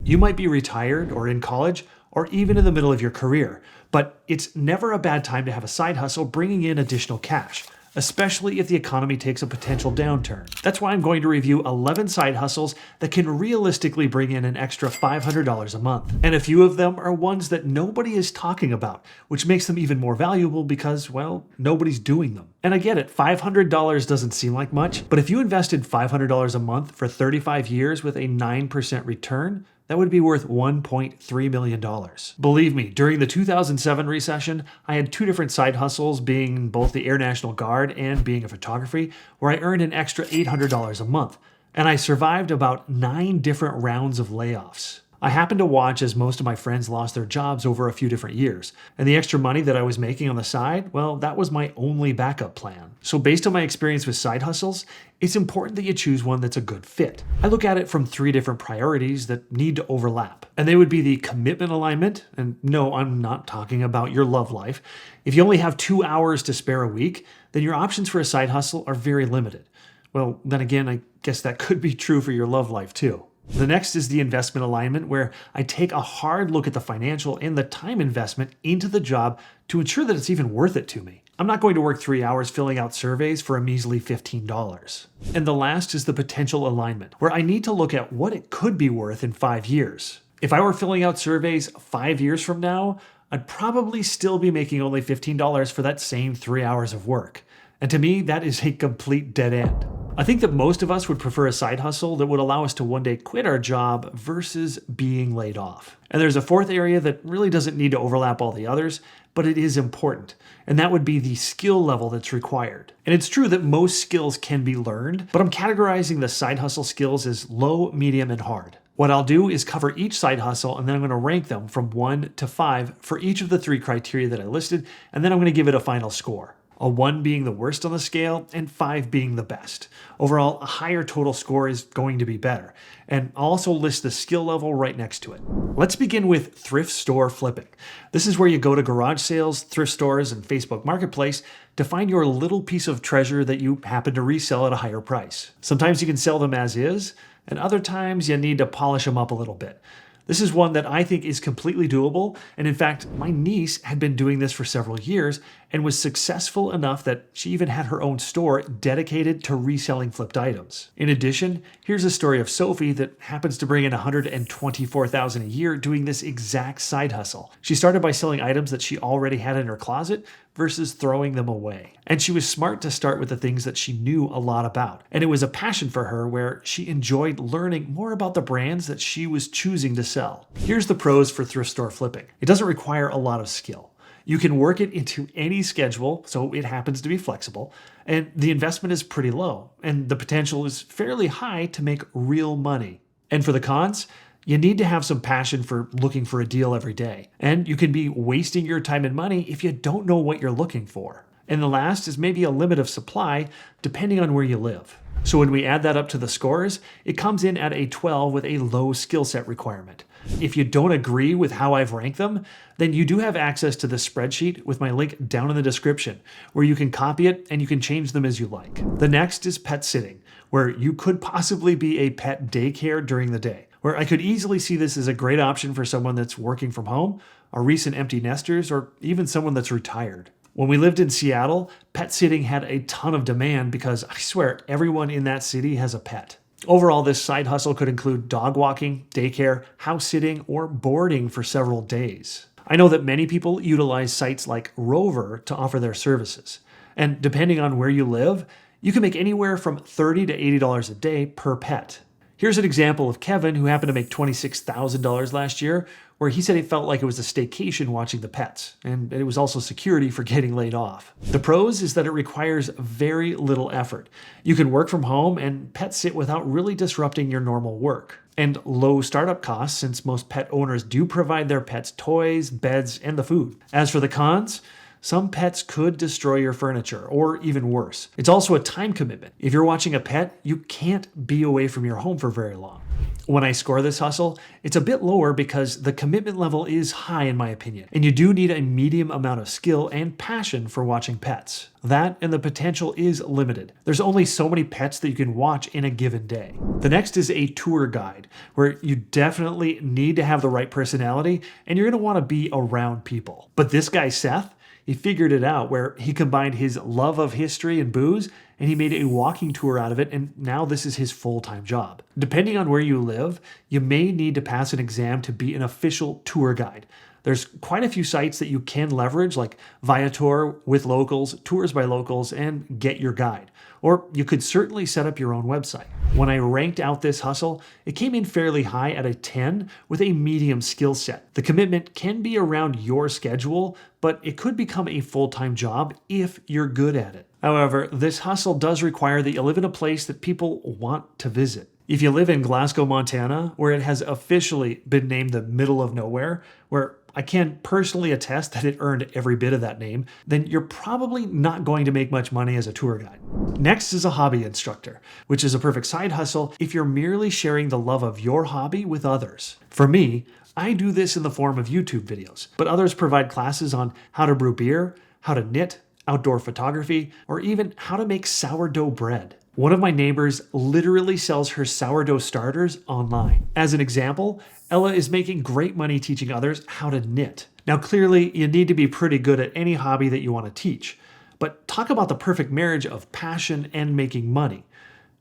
You might be retired or in college or even in the middle of your career, but it's never a bad time to have a side hustle bringing in additional cash, especially if the economy takes a potential downturn. That's why I'm going to review 11 side hustles that can realistically bring in an extra $500 a month. And a few of them are ones that nobody is talking about, which makes them even more valuable because, well, nobody's doing them. And I get it, $500 doesn't seem like much, but if you invested $500 a month for 35 years with a 9% return, that would be worth $1.3 million. Believe me, during the 2007 recession, I had two different side hustles, being both the Air National Guard and being a photographer, where I earned an extra $800 a month. And I survived about 9 different rounds of layoffs. I happened to watch as most of my friends lost their jobs over a few different years. And the extra money that I was making on the side, well, that was my only backup plan. So based on my experience with side hustles, it's important that you choose one that's a good fit. I look at it from 3 different priorities that need to overlap. And they would be the commitment alignment, and no, I'm not talking about your love life. If you only have 2 hours to spare a week, then your options for a side hustle are very limited. Well, then again, I guess that could be true for your love life too. The next is the investment alignment, where I take a hard look at the financial and the time investment into the job to ensure that it's even worth it to me. I'm not going to work 3 hours filling out surveys for a measly $15. And the last is the potential alignment, where I need to look at what it could be worth in 5 years. If I were filling out surveys 5 years from now, I'd probably still be making only $15 for that same 3 hours of work. And to me, that is a complete dead end. I think that most of us would prefer a side hustle that would allow us to one day quit our job versus being laid off. And there's a fourth area that really doesn't need to overlap all the others, but it is important, and that would be the skill level that's required. And it's true that most skills can be learned, but I'm categorizing the side hustle skills as low, medium, and hard. What I'll do is cover each side hustle, and then I'm going to rank them from 1 to 5 for each of the 3 criteria that I listed, and then I'm going to give it a final score. A 1 being the worst on the scale, and 5 being the best. Overall, a higher total score is going to be better. And I'll also list the skill level right next to it. Let's begin with thrift store flipping. This is where you go to garage sales, thrift stores, and Facebook Marketplace to find your little piece of treasure that you happen to resell at a higher price. Sometimes you can sell them as is, and other times you need to polish them up a little bit. This is one that I think is completely doable, and in fact, my niece had been doing this for several years and was successful enough that she even had her own store dedicated to reselling flipped items. In addition, here's a story of Sophie that happens to bring in $124,000 a year doing this exact side hustle. She started by selling items that she already had in her closet versus throwing them away. And she was smart to start with the things that she knew a lot about. And it was a passion for her where she enjoyed learning more about the brands that she was choosing to sell. Here's the pros for thrift store flipping. It doesn't require a lot of skill. You can work it into any schedule, so it happens to be flexible, and the investment is pretty low, and the potential is fairly high to make real money. And for the cons, you need to have some passion for looking for a deal every day, and you can be wasting your time and money if you don't know what you're looking for. And the last is maybe a limit of supply, depending on where you live. So when we add that up to the scores, it comes in at a 12 with a low skill set requirement. If you don't agree with how I've ranked them, then you do have access to the spreadsheet with my link down in the description, where you can copy it and you can change them as you like. The next is pet sitting, where you could possibly be a pet daycare during the day, where I could easily see this as a great option for someone that's working from home, a recent empty nesters, or even someone that's retired. When we lived in Seattle, pet sitting had a ton of demand because I swear everyone in that city has a pet. Overall, this side hustle could include dog walking, daycare, house sitting, or boarding for several days. I know that many people utilize sites like Rover to offer their services. And depending on where you live, you can make anywhere from $30 to $80 a day per pet. Here's an example of Kevin, who happened to make $26,000 last year, where he said he felt like it was a staycation watching the pets, and it was also security for getting laid off. The pros is that it requires very little effort. You can work from home and pet sit without really disrupting your normal work. And low startup costs, since most pet owners do provide their pets toys, beds, and the food. As for the cons, Some pets could destroy your furniture, or even worse. It's also a time commitment. If you're watching a pet, you can't be away from your home for very long. When I score this hustle, it's a bit lower because the commitment level is high in my opinion, and you do need a medium amount of skill and passion for watching pets. That and the potential is limited. There's only so many pets that you can watch in a given day. The next is a tour guide, where you definitely need to have the right personality and you're going to want to be around people. But this guy, Seth, he figured it out where he combined his love of history and booze and he made a walking tour out of it, and now this is his full-time job. Depending on where you live, you may need to pass an exam to be an official tour guide. There's quite a few sites that you can leverage, like Viator with locals, Tours by Locals, and Get Your Guide. Or you could certainly set up your own website. When I ranked out this hustle, it came in fairly high at a 10 with a medium skill set. The commitment can be around your schedule, but it could become a full-time job if you're good at it. However, this hustle does require that you live in a place that people want to visit. If you live in Glasgow, Montana, where it has officially been named the middle of nowhere, where I can personally attest that it earned every bit of that name, then you're probably not going to make much money as a tour guide. Next is a hobby instructor, which is a perfect side hustle if you're merely sharing the love of your hobby with others. For me, I do this in the form of YouTube videos, but others provide classes on how to brew beer, how to knit, outdoor photography, or even how to make sourdough bread. One of my neighbors literally sells her sourdough starters online. As an example, Ella is making great money teaching others how to knit. Now, clearly, you need to be pretty good at any hobby that you want to teach, but talk about the perfect marriage of passion and making money.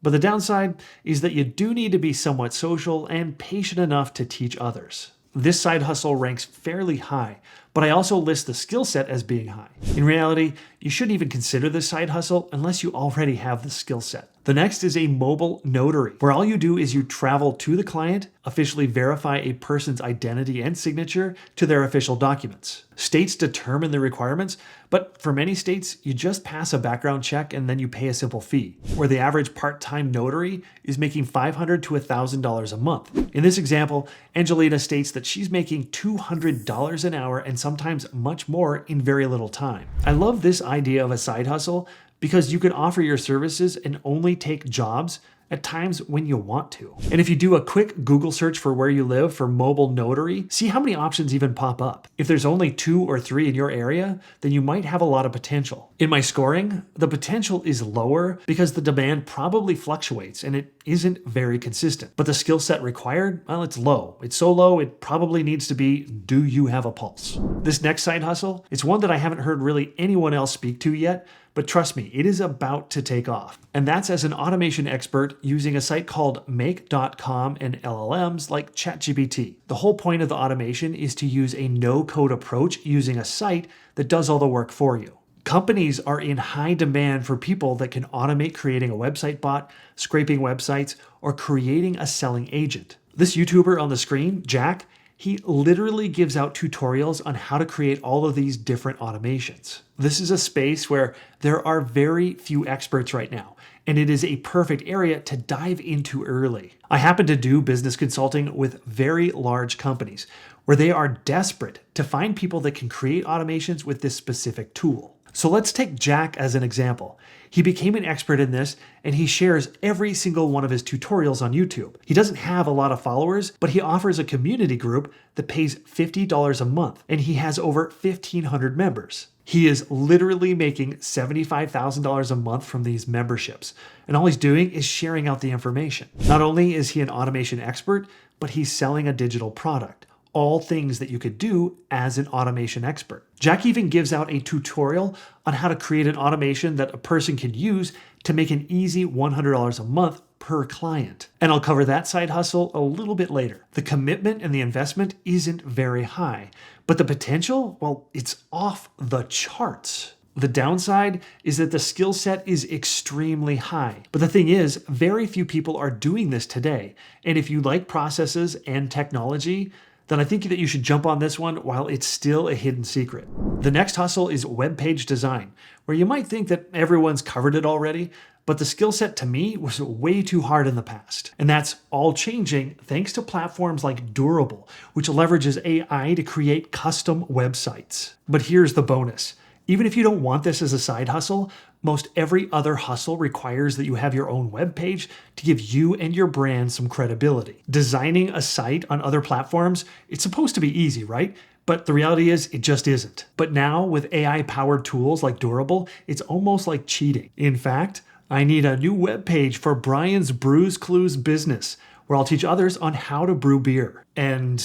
But the downside is that you do need to be somewhat social and patient enough to teach others. This side hustle ranks fairly high, but I also list the skill set as being high. In reality, you shouldn't even consider this side hustle unless you already have the skill set. The next is a mobile notary, where all you do is you travel to the client, officially verify a person's identity and signature to their official documents. States determine the requirements, but for many states, you just pass a background check and then you pay a simple fee, where the average part-time notary is making $500 to $1,000 a month. In this example, Angelina states that she's making $200 an hour and sometimes much more in very little time. I love this idea of a side hustle because you can offer your services and only take jobs at times when you want to. And if you do a quick Google search for where you live for mobile notary, see how many options even pop up. If there's only 2 or 3 in your area, then you might have a lot of potential. In my scoring, the potential is lower because the demand probably fluctuates and it isn't very consistent. But the skill set required, well, it's low. It's so low, it probably needs to be, do you have a pulse? This next side hustle, it's one that I haven't heard really anyone else speak to yet, but trust me, it is about to take off. And that's as an automation expert using a site called make.com and LLMs like ChatGPT. The whole point of the automation is to use a no-code approach using a site that does all the work for you. Companies are in high demand for people that can automate creating a website bot, scraping websites, or creating a selling agent. This YouTuber on the screen, Jack, he literally gives out tutorials on how to create all of these different automations. This is a space where there are very few experts right now, and it is a perfect area to dive into early. I happen to do business consulting with very large companies where they are desperate to find people that can create automations with this specific tool. So let's take Jack as an example. He became an expert in this and he shares every single one of his tutorials on YouTube. He doesn't have a lot of followers, but he offers a community group that pays $50 a month and he has over 1,500 members. He is literally making $75,000 a month from these memberships, and all he's doing is sharing out the information. Not only is he an automation expert, but he's selling a digital product. All things that you could do as an automation expert. Jack even gives out a tutorial on how to create an automation that a person can use to make an easy $100 a month per client. And I'll cover that side hustle a little bit later. The commitment and the investment isn't very high, but the potential, well, it's off the charts. The downside is that the skill set is extremely high. But the thing is, very few people are doing this today. And if you like processes and technology, then I think that you should jump on this one while it's still a hidden secret. The next hustle is web page design, where you might think that everyone's covered it already, but the skill set to me was way too hard in the past. And that's all changing thanks to platforms like Durable, which leverages AI to create custom websites. But here's the bonus. Even if you don't want this as a side hustle, most every other hustle requires that you have your own web page to give you and your brand some credibility. Designing a site on other platforms, it's supposed to be easy, right? But the reality is, it just isn't. But now, with AI-powered tools like Durable, it's almost like cheating. In fact, I need a new web page for Brian's Brews Clues business, where I'll teach others on how to brew beer. And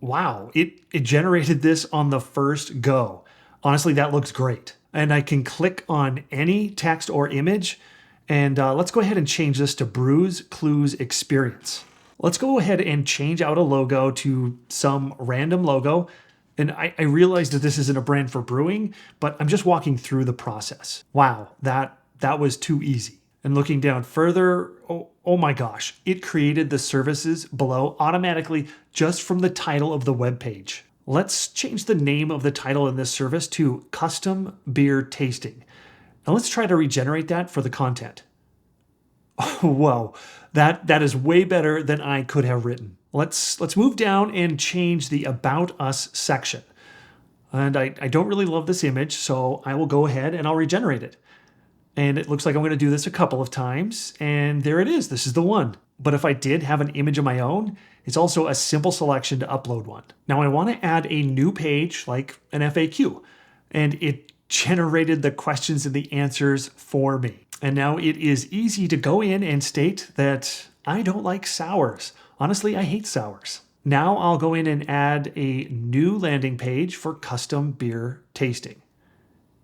wow, it generated this on the first go. Honestly, that looks great. And I can click on any text or image, and let's go ahead and change this to Brews Clues Experience. Let's go ahead and change out a logo to some random logo. And I realized that this isn't a brand for brewing, but I'm just walking through the process. Wow, that was too easy. And looking down further, oh my gosh, it created the services below automatically just from the title of the web page. Let's change the name of the title in this service to Custom Beer Tasting. Now let's try to regenerate that for the content. Whoa, that is way better than I could have written. Let's move down and change the About Us section. And I don't really love this image, so I will go ahead and I'll regenerate it. And it looks like I'm going to do this a couple of times, and there it is. This is the one. But if I did have an image of my own, it's also a simple selection to upload one. Now I want to add a new page like an FAQ, and it generated the questions and the answers for me. And now it is easy to go in and state that I don't like sours. Honestly, I hate sours. Now I'll go in and add a new landing page for custom beer tasting.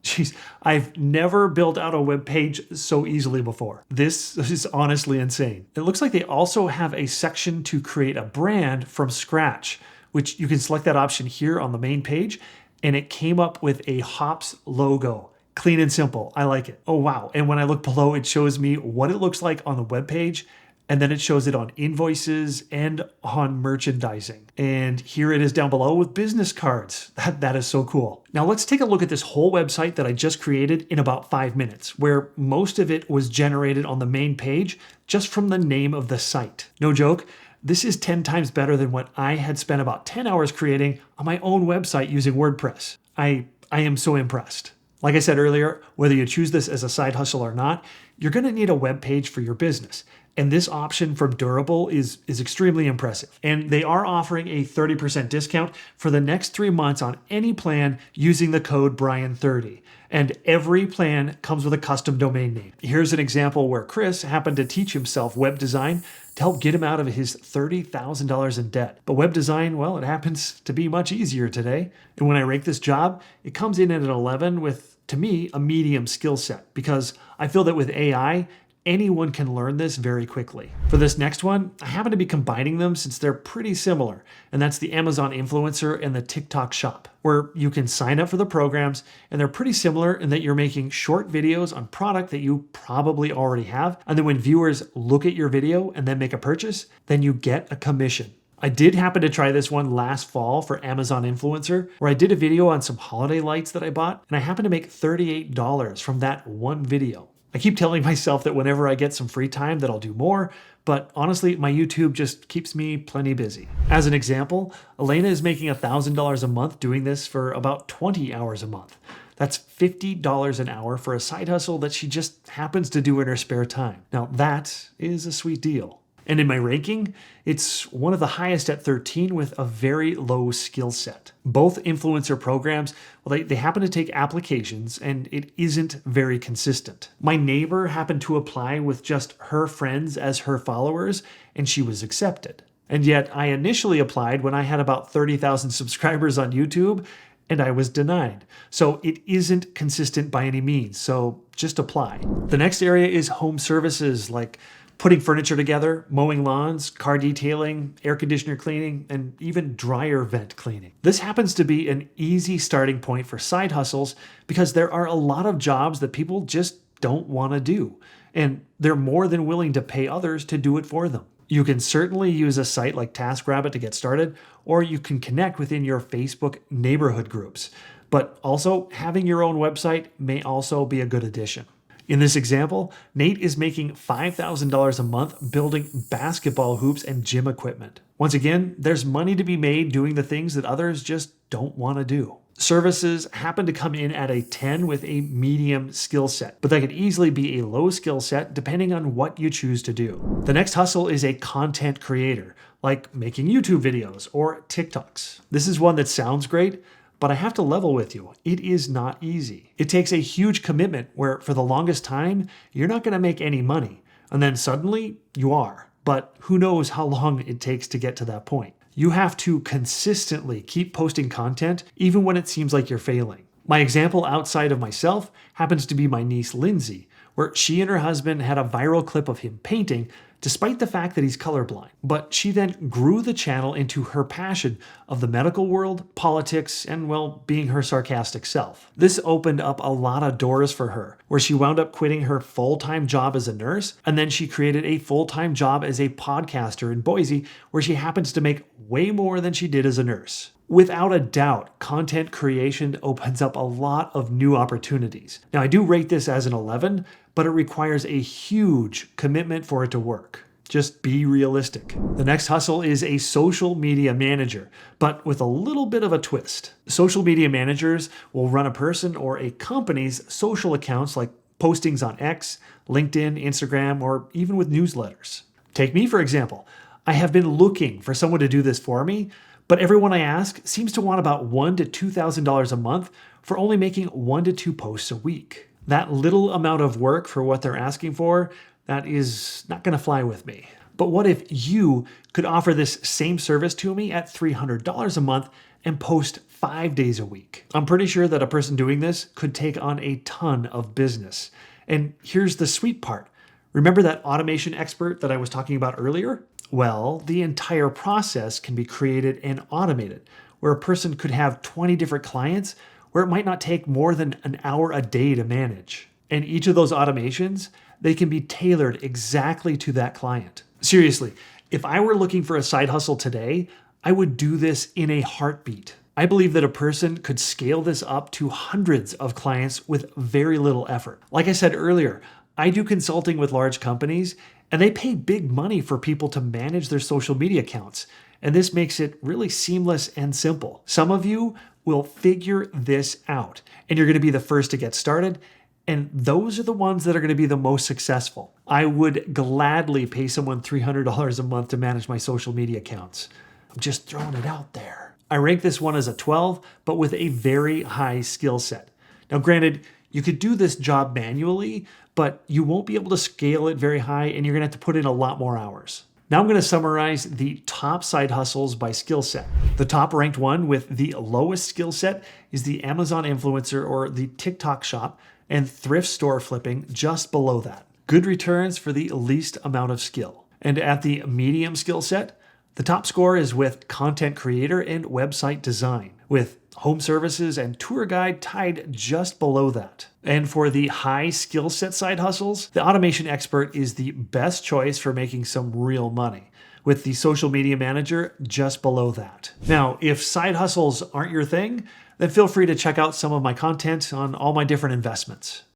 Jeez, I've never built out a web page so easily before. This is honestly insane. It looks like they also have a section to create a brand from scratch, which you can select that option here on the main page, and it came up with a Hops logo. Clean and simple. I like it. Oh, wow. And when I look below, it shows me what it looks like on the web page, and then it shows it on invoices and on merchandising. And here it is down below with business cards. That is so cool. Now let's take a look at this whole website that I just created in about 5 minutes, where most of it was generated on the main page just from the name of the site. No joke, this is 10 times better than what I had spent about 10 hours creating on my own website using WordPress. I am so impressed. Like I said earlier, whether you choose this as a side hustle or not, you're going to need a web page for your business. And this option from Durable is extremely impressive. And they are offering a 30% discount for the next 3 months on any plan using the code Brian30. And every plan comes with a custom domain name. Here's an example where Chris happened to teach himself web design to help get him out of his $30,000 in debt. But web design, well, it happens to be much easier today. And when I rank this job, it comes in at an 11 with, to me, a medium skill set, because I feel that with AI, anyone can learn this very quickly. For this next one, I happen to be combining them since they're pretty similar, and that's the Amazon Influencer and the TikTok Shop, where you can sign up for the programs, and they're pretty similar in that you're making short videos on product that you probably already have, and then when viewers look at your video and then make a purchase, then you get a commission. I did happen to try this one last fall for Amazon Influencer, where I did a video on some holiday lights that I bought, and I happened to make $38 from that one video. I keep telling myself that whenever I get some free time that I'll do more, but honestly, my YouTube just keeps me plenty busy. As an example, Elena is making $1,000 a month doing this for about 20 hours a month. That's $50 an hour for a side hustle that she just happens to do in her spare time. Now that is a sweet deal. And in my ranking, it's one of the highest at 13 with a very low skill set. Both influencer programs, well, they happen to take applications and it isn't very consistent. My neighbor happened to apply with just her friends as her followers and she was accepted. And yet I initially applied when I had about 30,000 subscribers on YouTube and I was denied. So it isn't consistent by any means, so just apply. The next area is home services like putting furniture together, mowing lawns, car detailing, air conditioner cleaning, and even dryer vent cleaning. This happens to be an easy starting point for side hustles because there are a lot of jobs that people just don't want to do, and they're more than willing to pay others to do it for them. You can certainly use a site like TaskRabbit to get started, or you can connect within your Facebook neighborhood groups. But also, having your own website may also be a good addition. In this example, Nate is making $5,000 a month building basketball hoops and gym equipment. Once again, there's money to be made doing the things that others just don't want to do. Services happen to come in at a 10 with a medium skill set, but that could easily be a low skill set depending on what you choose to do. The next hustle is a content creator, like making YouTube videos or TikToks. This is one that sounds great, but I have to level with you. It is not easy. It takes a huge commitment where for the longest time, you're not going to make any money. And then suddenly you are. But who knows how long it takes to get to that point. You have to consistently keep posting content even when it seems like you're failing. My example outside of myself happens to be my niece Lindsay, where she and her husband had a viral clip of him painting despite the fact that he's colorblind. But she then grew the channel into her passion of the medical world, politics, and, well, being her sarcastic self. This opened up a lot of doors for her, where she wound up quitting her full-time job as a nurse, and then she created a full-time job as a podcaster in Boise, where she happens to make way more than she did as a nurse. Without a doubt, content creation opens up a lot of new opportunities. Now, I do rate this as an 11, but it requires a huge commitment for it to work. Just be realistic. The next hustle is a social media manager, but with a little bit of a twist. Social media managers will run a person or a company's social accounts like postings on X, LinkedIn, Instagram, or even with newsletters. Take me, for example. I have been looking for someone to do this for me, but everyone I ask seems to want about $1,000 to $2,000 a month for only making 1 to 2 posts a week. That little amount of work for what they're asking for, that is not going to fly with me. But what if you could offer this same service to me at $300 a month and post 5 days a week? I'm pretty sure that a person doing this could take on a ton of business. And here's the sweet part. Remember that automation expert that I was talking about earlier? Well, the entire process can be created and automated, where a person could have 20 different clients where it might not take more than an hour a day to manage. And each of those automations, they can be tailored exactly to that client. Seriously, if I were looking for a side hustle today, I would do this in a heartbeat. I believe that a person could scale this up to hundreds of clients with very little effort. Like I said earlier, I do consulting with large companies, and they pay big money for people to manage their social media accounts. And this makes it really seamless and simple. Some of you will figure this out, and you're going to be the first to get started. And those are the ones that are going to be the most successful. I would gladly pay someone $300 a month to manage my social media accounts. I'm just throwing it out there. I rank this one as a 12, but with a very high skill set. Now, granted, you could do this job manually, but you won't be able to scale it very high, and you're going to have to put in a lot more hours. Now I'm going to summarize the top side hustles by skill set. The top ranked one with the lowest skill set is the Amazon influencer or the TikTok shop, and thrift store flipping just below that. Good returns for the least amount of skill. And at the medium skill set, the top score is with content creator and website design, with home services and tour guide tied just below that. And for the high skill set side hustles, the automation expert is the best choice for making some real money, with the social media manager just below that. Now, if side hustles aren't your thing, then feel free to check out some of my content on all my different investments.